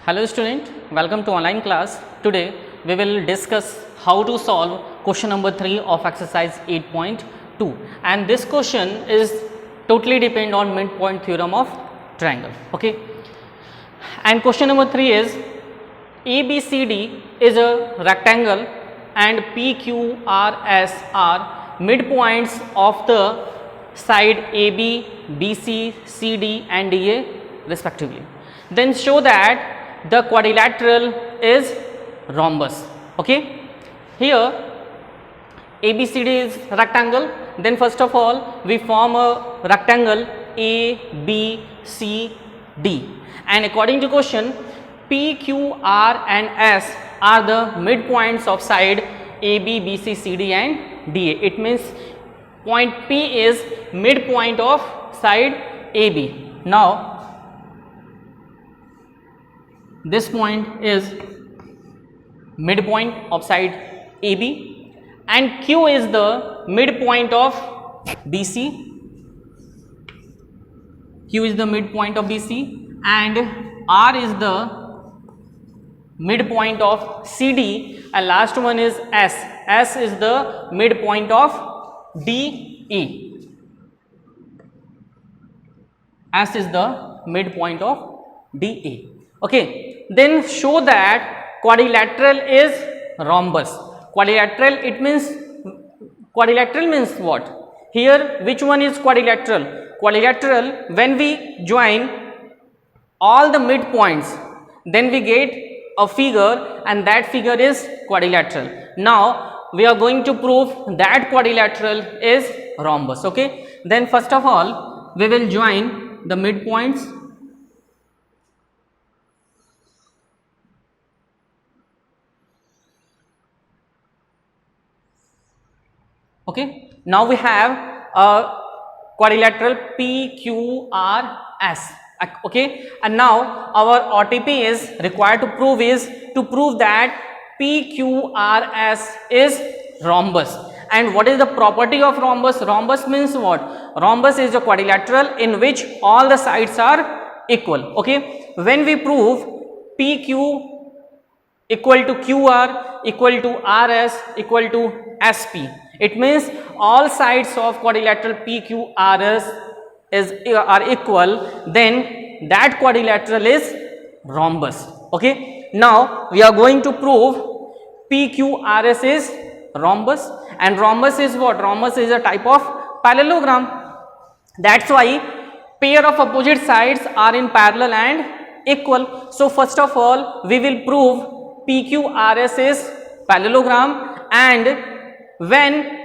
Hello student, welcome to online class. Today we will discuss how to solve question number 3 of exercise 8.2, and this question is totally depend on midpoint theorem of triangle. Okay, and question number 3 is ABCD is a rectangle and PQRS are midpoints of the side AB, BC, CD and DA respectively. Then show that the quadrilateral is rhombus. Okay, here ABCD is rectangle. Then first of all we form a rectangle ABCD, and according to question P, Q, R and S are the midpoints of side AB, BC, CD and DA. It means point P is midpoint of side AB. Now this point is midpoint of side AB and Q is the midpoint of BC. Q is the midpoint of BC and R is the midpoint of CD, and last one is S. S is the midpoint of DE. S is the midpoint of DE. Okay, then show that quadrilateral is rhombus. Quadrilateral, it means quadrilateral means what? Here which one is quadrilateral? Quadrilateral, when we join all the midpoints, then we get a figure, and that figure is quadrilateral. Now we are going to prove that quadrilateral is rhombus. Okay, then first of all we will join the midpoints. Okay, now we have a quadrilateral PQRS. Okay, and now our OTP is required to prove that PQRS is rhombus. And what is the property of rhombus? Rhombus means what? Rhombus is a quadrilateral in which all the sides are equal. Okay, when we prove PQ equal to QR equal to RS equal to SP, it means all sides of quadrilateral PQRS are equal, then that quadrilateral is rhombus. Okay, now we are going to prove PQRS is rhombus, and rhombus is what? Rhombus is a type of parallelogram. That's why pair of opposite sides are in parallel and equal. So first of all we will prove PQRS is parallelogram, and when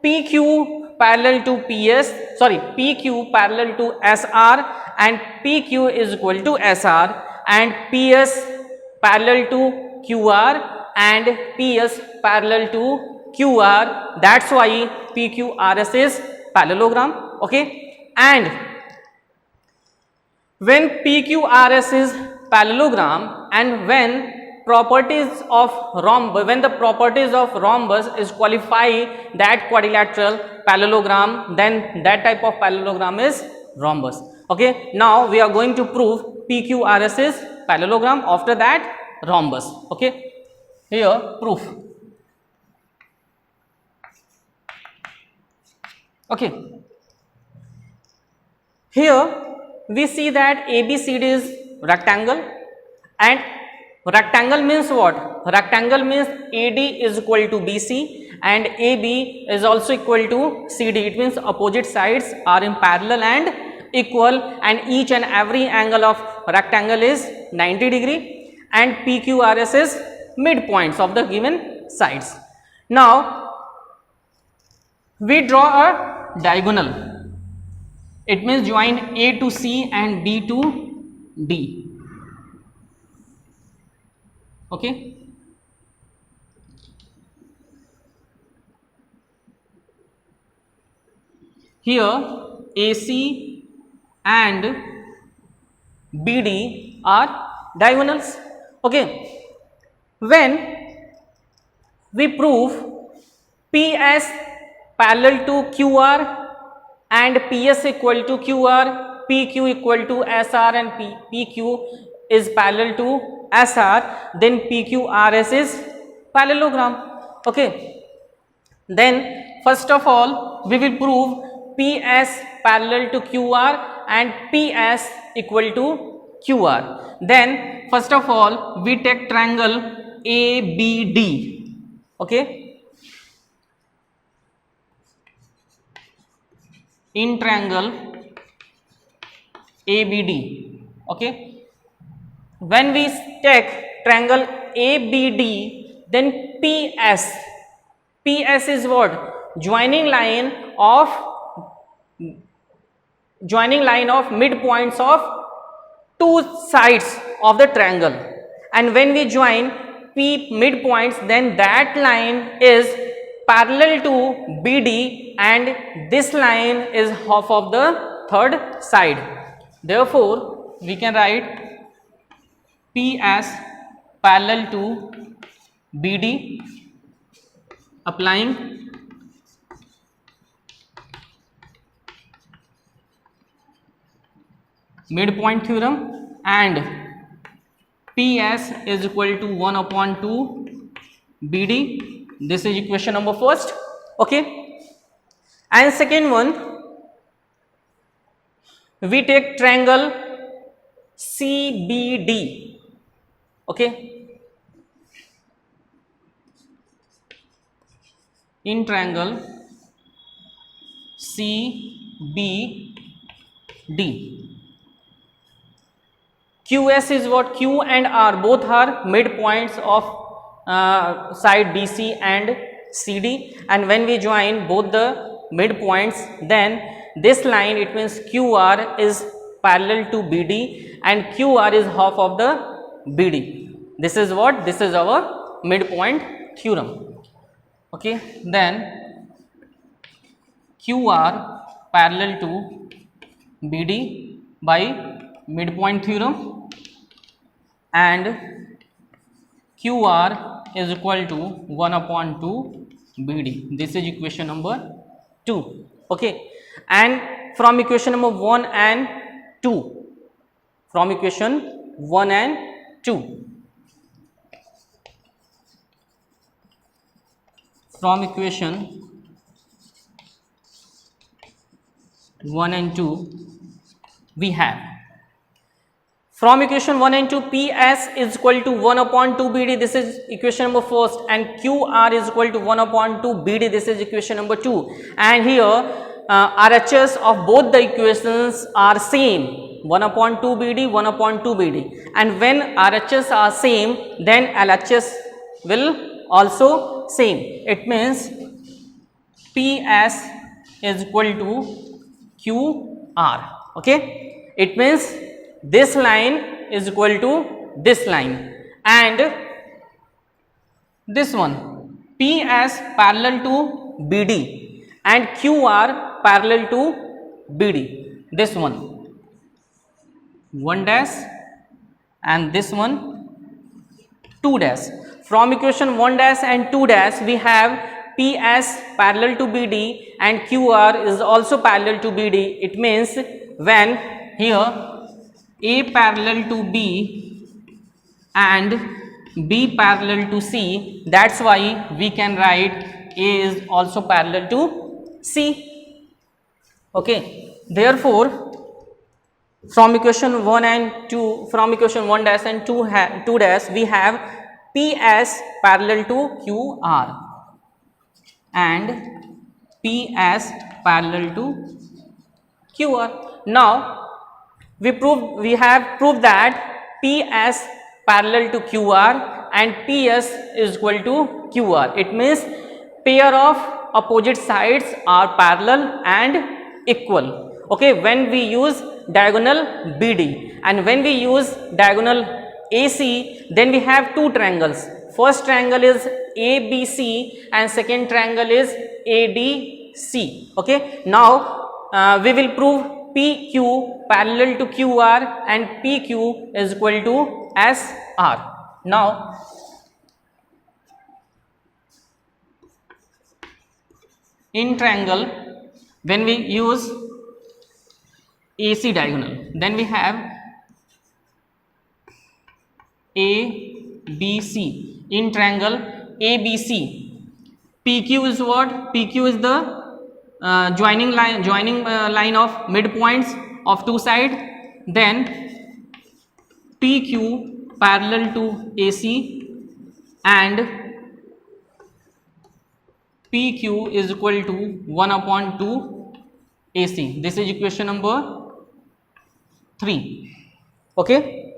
PQ parallel to PQ parallel to SR and PQ is equal to SR, and PS parallel to QR and PS parallel to QR, that's why PQRS is parallelogram. Okay, and when PQRS is parallelogram and when the properties of rhombus is qualify that quadrilateral parallelogram, then that type of parallelogram is rhombus. Okay, now we are going to prove PQRS is parallelogram, after that rhombus. Okay, here proof. Okay, here we see that ABCD is rectangle, and rectangle means what? Rectangle means AD is equal to BC and AB is also equal to CD. It means opposite sides are in parallel and equal, and each and every angle of rectangle is 90 degree, and PQRS is midpoints of the given sides. Now we draw a diagonal. It means join A to C and B to D. Okay, here AC and BD are diagonals. Okay, when we prove PS parallel to QR and PS equal to QR, PQ equal to SR and PQ is parallel to SR, then PQRS is parallelogram. Okay. Then first of all we will prove PS parallel to QR and PS equal to QR. Then first of all we take triangle ABD. Okay. In triangle ABD. Okay. When we take triangle ABD, then PS is what? Joining line of midpoints of two sides of the triangle, and when we join P midpoints, then that line is parallel to BD and this line is half of the third side. Therefore we can write PS parallel to BD, applying midpoint theorem, and PS is equal to 1 upon 2 BD. This is equation number first. Okay. And second one, we take triangle CBD. Okay. In triangle CBD, QS is what? Q and R both are midpoints of side BC and CD, and when we join both the midpoints, then this line, it means QR is parallel to BD and QR is half of the BD. This is what? This is our midpoint theorem. Okay. Then QR parallel to BD by midpoint theorem, and QR is equal to 1 upon 2 BD. This is equation number 2. Okay. And from equation number 1 and 2, from equation 1 and 2, from equation 1 and 2 we have, from equation 1 and 2, PS is equal to 1 upon 2 BD, this is equation number first, and QR is equal to 1 upon 2 BD, this is equation number 2. And here RHS of both the equations are same, 1 upon 2 BD, 1 upon 2 BD, and when RHS are same, then LHS will also same. It means PS is equal to QR. Okay. It means this line is equal to this line, and this one PS parallel to BD and QR parallel to BD. This one 1 dash and this one 2 dash. From equation 1 dash and 2 dash we have PS parallel to BD and QR is also parallel to BD. It means when here A parallel to B and B parallel to C, that's why we can write A is also parallel to C. Okay. Therefore from equation 1 and 2, from equation 1 dash and 2 dash we have PS parallel to QR and PS parallel to QR. Now we have proved that PS parallel to QR and PS is equal to QR. It means pair of opposite sides are parallel and equal. Okay, when we use diagonal BD, and when we use diagonal AC, then we have two triangles. First triangle is ABC and second triangle is ADC. Okay. Now we will prove PQ parallel to QR and PQ is equal to SR. Now in triangle, when we use AC diagonal, then we have ABC. In triangle ABC, PQ is what? PQ is the joining line of midpoints of two sides. Then PQ parallel to AC and PQ is equal to 1 upon 2 AC. This is equation number 3. Okay,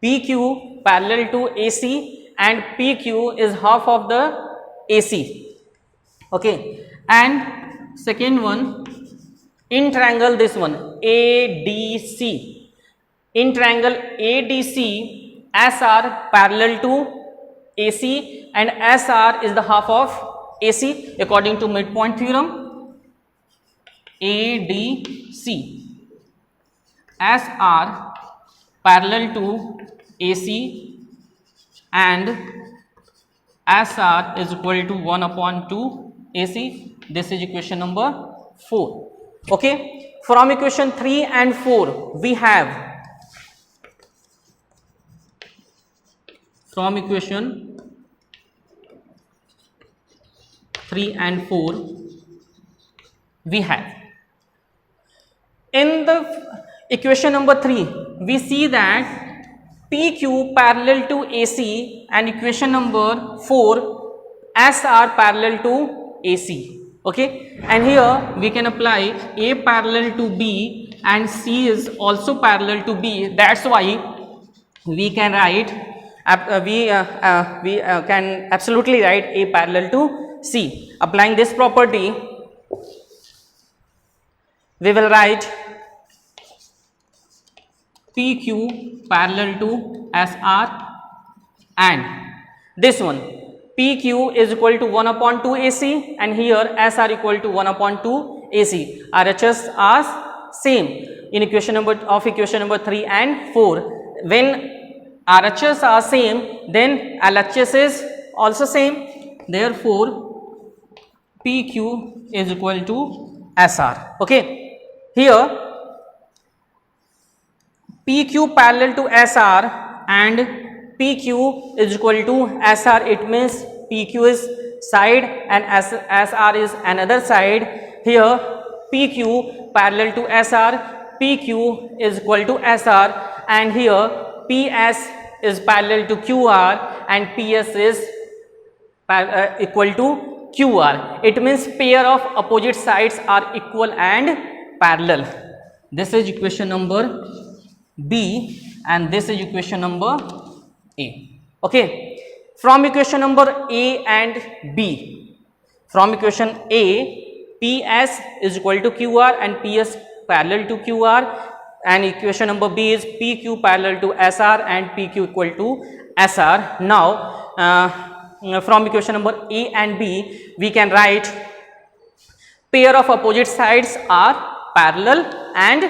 PQ parallel to AC and PQ is half of the AC. Okay, and second one, in triangle this one ADC, in triangle ADC, SR parallel to AC and SR is the half of AC according to midpoint theorem. ADC, SR parallel to AC and SR is equal to 1 upon 2 AC. This is equation number 4. Okay, from equation 3 and 4 we have, from equation 3 and 4 we have, in the equation number 3 we see that PQ parallel to AC and equation number 4 SR parallel to AC. Okay, and here we can apply A parallel to B and C is also parallel to B. That's why we can write we can absolutely write A parallel to C. Applying this property, we will write PQ parallel to SR and this one PQ is equal to 1 upon 2 AC and here SR equal to 1 upon 2 AC. RHS are same in equation number 3 and 4. When RHS are same, then LHS is also same. Therefore, PQ is equal to SR. Okay, here PQ parallel to SR and PQ is equal to SR. It means PQ is side and SR is another side. Here PQ parallel to SR, PQ is equal to SR, and here PS is parallel to QR and PS is equal to QR. It means pair of opposite sides are equal and parallel. This is equation number B and this is equation number A. Okay, from equation number A and B, from equation A, PS is equal to QR and PS parallel to QR, and equation number B is PQ parallel to SR and PQ equal to SR. Now from equation number A and B we can write pair of opposite sides are parallel and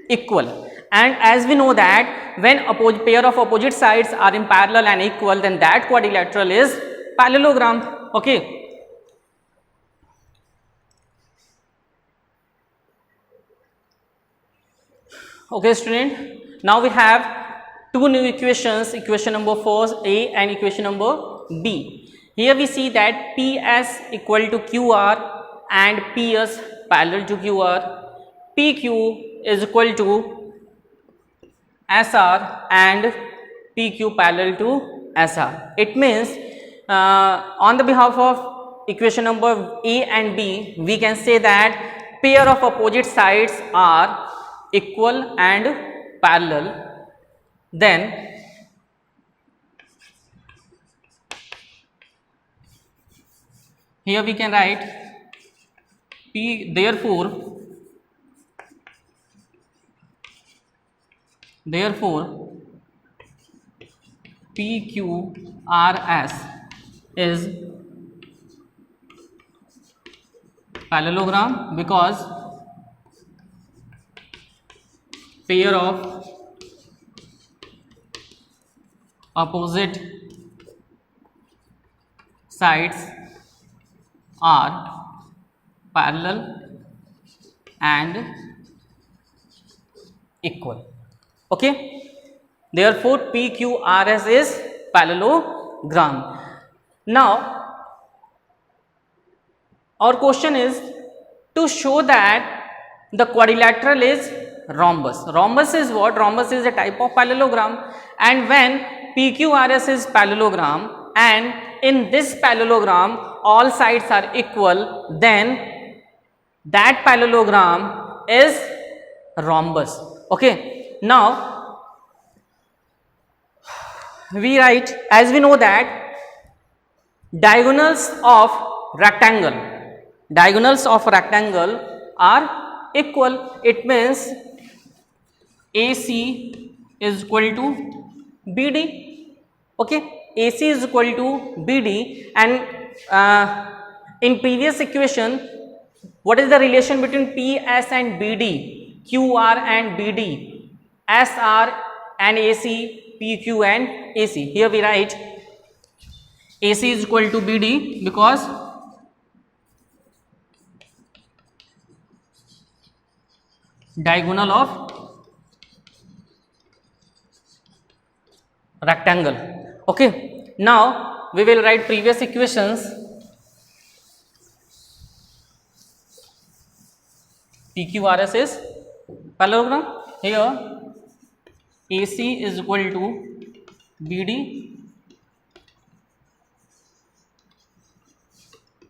equal. And as we know that when pair of opposite sides are in parallel and equal, then that quadrilateral is parallelogram. Okay, okay student, now we have two new equations, equation number 4 A and equation number B. Here we see that PS equal to QR and PS parallel to QR, PQ is equal to SR and PQ parallel to SR. It means on the behalf of equation number A and B we can say that pair of opposite sides are equal and parallel. Then here we can write therefore PQRS is parallelogram because pair of opposite sides are parallel and equal. Okay, Therefore, PQRS is parallelogram. Now, our question is to show that the quadrilateral is rhombus. Rhombus is what? Rhombus is a type of parallelogram, and when PQRS is parallelogram and in this parallelogram all sides are equal, then that parallelogram is rhombus. Okay. Now, we write, as we know that diagonals of rectangle are equal. It means AC is equal to BD. Okay, AC is equal to BD, and in previous equation, what is the relation between PS and BD, QR and BD, SR and AC, PQ and AC? Here we write AC is equal to BD because diagonal of rectangle. Okay, now we will write previous equations. PQRS is parallelogram. Here AC is equal to BD,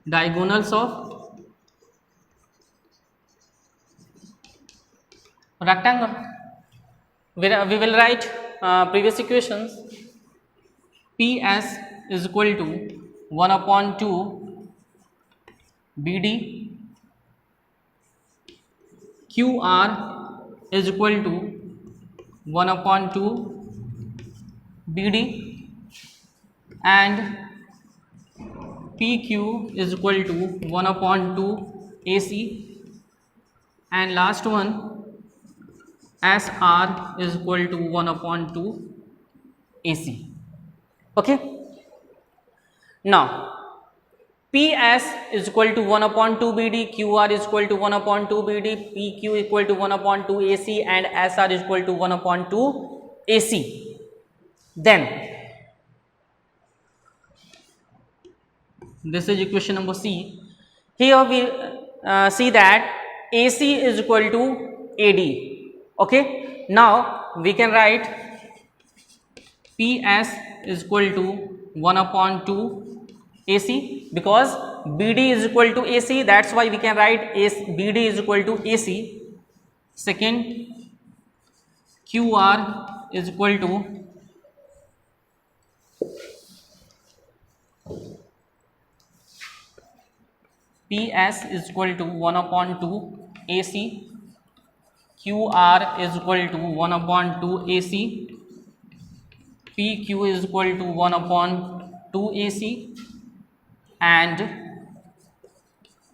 diagonals of rectangle. We will write previous equations. PS is equal to 1 upon 2 BD, QR is equal to 1 upon 2 BD, and PQ is equal to 1 upon 2 AC, and last one SR is equal to 1 upon 2 AC. Okay. Now, PS is equal to 1 upon 2 BD, QR is equal to 1 upon 2 BD, PQ is equal to 1 upon 2 AC, and SR is equal to 1 upon 2 AC. Then, this is equation number C. Here we see that AC is equal to AD. Okay. Now, we can write PS is equal to 1 upon 2 AC, because BD is equal to AC, that's why we can write BD is equal to AC. Second, QR is equal to PS is equal to 1 upon 2 AC, QR is equal to 1 upon 2 AC, PQ is equal to 1 upon 2 AC, and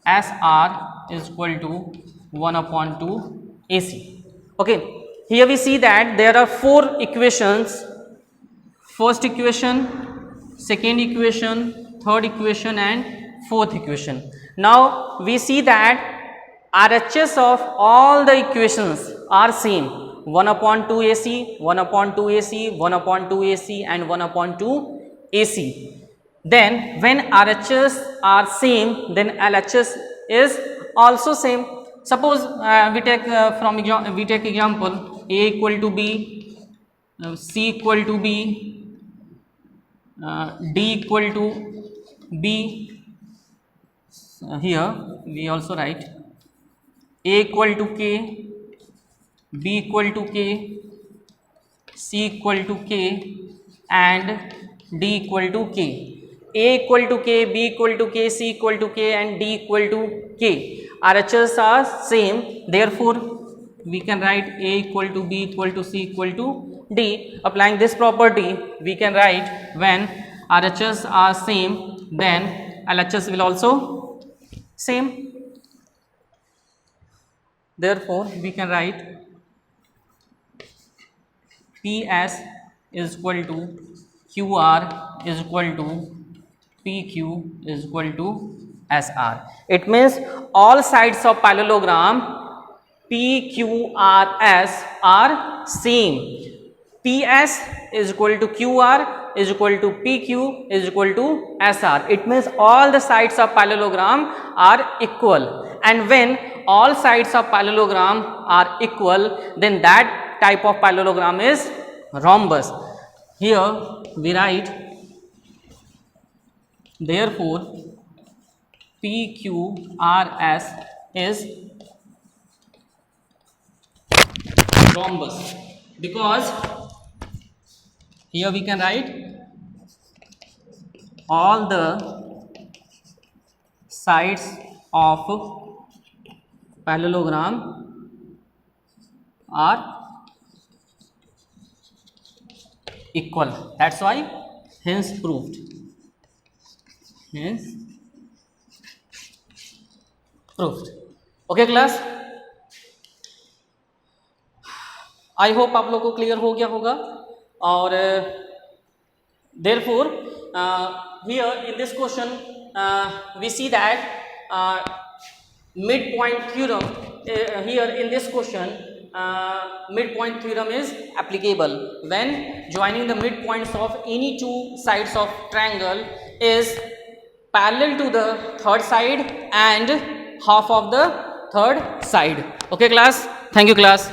SR is equal to 1 upon 2 AC. Okay, here we see that there are 4 equations: first equation, second equation, third equation, and fourth equation. Now we see that RHS of all the equations are same: 1 upon 2 AC, 1 upon 2 AC, 1 upon 2 AC, and 1 upon 2 AC. Then when RHS are same, then LHS is also same. Suppose we take example: A equal to B, C equal to B, D equal to B. Here we also write A equal to K, B equal to K, C equal to K, and D equal to K. A equal to K, B equal to K, C equal to K, and D equal to K. RHS are same, therefore we can write A equal to B equal to C equal to D. Applying this property, we can write when RHS are same, then LHS will also same. Therefore we can write PS is equal to QR is equal to PQ is equal to SR. It means all sides of parallelogram PQRS are same. PS is equal to QR is equal to PQ is equal to SR. It means all the sides of parallelogram are equal, and when all sides of parallelogram are equal, then that type of parallelogram is rhombus. Here we write, therefore PQRS is rhombus, because here we can write all the sides of parallelogram are equal. That's why hence proved. Hence proved. Okay class, I hope आप लोगों को clear हो गया होगा. और therefore here in this question we see that midpoint theorem, here in this question midpoint theorem is applicable when joining the midpoints of any two sides of triangle is parallel to the third side and half of the third side. Okay class, thank you class.